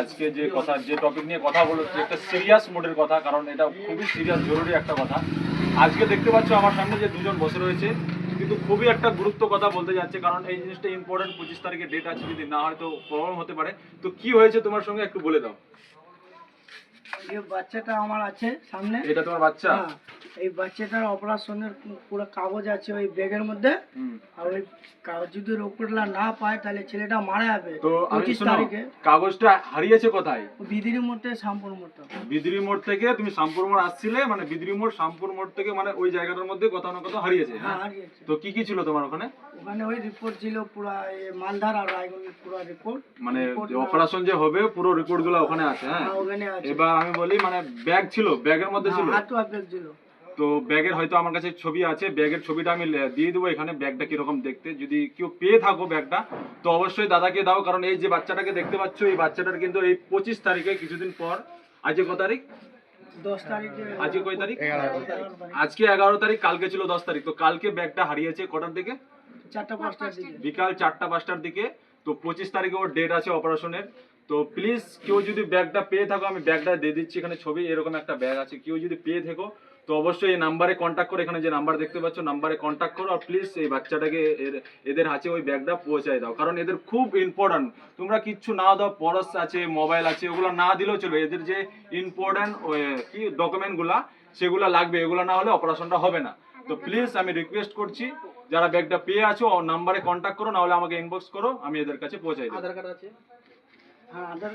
আজকে যে কথা যে টপিক নিয়ে কথা বলছি একটা সিরিয়াস মোডের কথা, কারণ এটা খুবই সিরিয়াস জরুরি একটা কথা। আজকে দেখতে পাচ্ছ আমার সামনে যে দুজন বসে রয়েছে, কিন্তু খুবই একটা গুরুত্ব কথা বলতে যাচ্ছে, কারণ এই জিনিসটা ইম্পর্টেন্ট। 25 তারিখে ডেট আছে, যদি না হয় তো প্রবলেম হতে পারে। তো কি হয়েছে তোমার সঙ্গে একটু বলে দাও। এই বাচ্চাটা আমার আছে সামনে। এটা তোমার বাচ্চা? হ্যাঁ, এই বাচ্চাটার অপারেশনের পুরো কাগজ আছে ওই ব্যাগের মধ্যে। আর ওই কাগজ যদি রিপোর্টটা না পায় তাহলে ছেলেটা মারা যাবে। তো 25 তারিখে কাগজটা হারিয়েছে কোথায়? বিদিরি মোড়ে শ্যামপুর মোড়টা। বিদ্রি মোড় থেকে তুমি শ্যামপুর মোড় আসছিলে, মানে বিদ্রি মোড় শ্যামপুর মোড় থেকে, মানে ওই জায়গাটার মধ্যে কোথাও না কোথাও হারিয়েছে। হ্যাঁ, হারিয়েছে। তো কি কি ছিল তোমার ওখানে? ওখানে ওই রিপোর্ট ছিল পুরো মালদার আর রায়গঞ্জের পুরো রিপোর্ট। মানে অপারেশন যে হবে পুরো রিপোর্ট গুলো ওখানে আছে। হ্যাঁ, ওখানে আছে। এবার আমি বলি, মানে ব্যাগ ছিল, ব্যাগের মধ্যে ছিল। হাত ব্যাগ ছিল। তো ব্যাগের হয়তো আমার কাছে ছবি আছে, ব্যাগের ছবিটা আমি দিয়ে দেবো এখানে। ব্যাগটা কিরকম দেখতে, যদি কেউ পেয়ে থাকো ব্যাগটা, তো অবশ্যই দাদাকে দাও। কারণ এই যে বাচ্চাটাকে দেখতে পাচ্ছ, এই বাচ্চাটার কিন্তু এই 25 তারিখে কিছুদিন পর, আজকে কত তারিখ? 10 তারিখে। আজকে কয় তারিখ? আজকে 11 তারিখ, কালকে ছিল 10 তারিখ। তো কালকে ব্যাগটা হারিয়েছে কটার দিকে? 4টা-5টার দিকে। বিকাল 4টা-5টার দিকে। তো 25 তারিখে ওর ডেট আছে অপারেশনের। তো প্লিজ কেউ যদি ব্যাগটা পেয়ে থাকো, আমি ব্যাগটা দিয়ে দিচ্ছি এখানে ছবি, এরকম একটা ব্যাগ আছে। কেউ যদি পেয়ে থাকো তো অবশ্যই এই নাম্বারে কন্ট্যাক্ট করো, এখানে যে নাম্বার দেখতে পাচ্ছ নাম্বারে কন্ট্যাক্ট করো। আর প্লিজ এই বাচ্চাটাকে এদের হাতে ওই ব্যাগটা পৌঁছায় দাও, কারণ এদের খুব ইম্পর্টেন্ট। তোমরা কিচ্ছু না দাও, পরস আছে, মোবাইল আছে, ওগুলো না দিলেও চলবে। এদের যে ইম্পর্টেন্ট কি ডকুমেন্টগুলা সেগুলো লাগবে, এগুলো না হলে অপারেশনটা হবে না। তো প্লিজ আমি রিকোয়েস্ট করছি, যারা ব্যাগটা পেয়ে আছো নাম্বারে কন্ট্যাক্ট করো, না হলে আমাকে ইনবক্স করো, আমি এদের কাছে পৌঁছাই দেব। আধার কার্ড আছে? হ্যাঁ, আধার